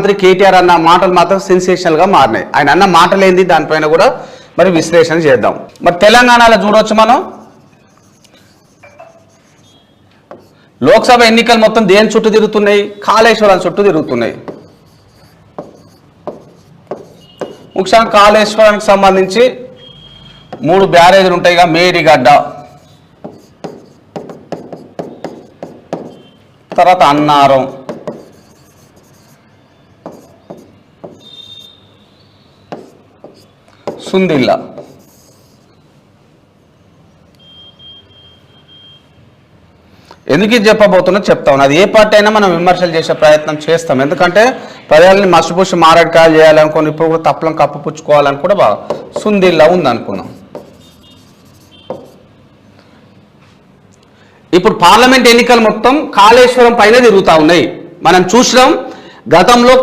ముఖ్యమంత్రి కేటీఆర్ అన్న మాటలు మాత్రం సెన్సేషనల్గా మారినాయి. ఆయన అన్న మాటలు ఏంది దానిపైన కూడా మరి విశ్లేషణ చేద్దాం. మరి తెలంగాణలో చూడవచ్చు మనం లోక్సభ ఎన్నికలు మొత్తం దేని చుట్టూ తిరుగుతున్నాయి? కాళేశ్వరం చుట్టూ తిరుగుతున్నాయి. ముఖ్యంగా కాళేశ్వరానికి సంబంధించి 3 బ్యారేజీలు ఉంటాయిగా, మేడిగడ్డ, తర్వాత అన్నారం, సుందిల్ల. ఎందుకు ఇది చెప్పబోతున్నా చెప్తాను. అది ఏ పార్టీ అయినా మనం విమర్శలు చేసే ప్రయత్నం చేస్తాం. ఎందుకంటే ప్రజల్ని మసిపూసి మారడికాయలు చేయాలనుకుని ఇప్పుడు కూడా తప్పలను కప్పుపుచ్చుకోవాలని కూడా బాగా సుందిల్లా ఉందనుకున్నాం. ఇప్పుడు పార్లమెంట్ ఎన్నికలు మొత్తం కాళేశ్వరం పైన తిరుగుతూ ఉన్నాయి. మనం చూసినాం గతంలో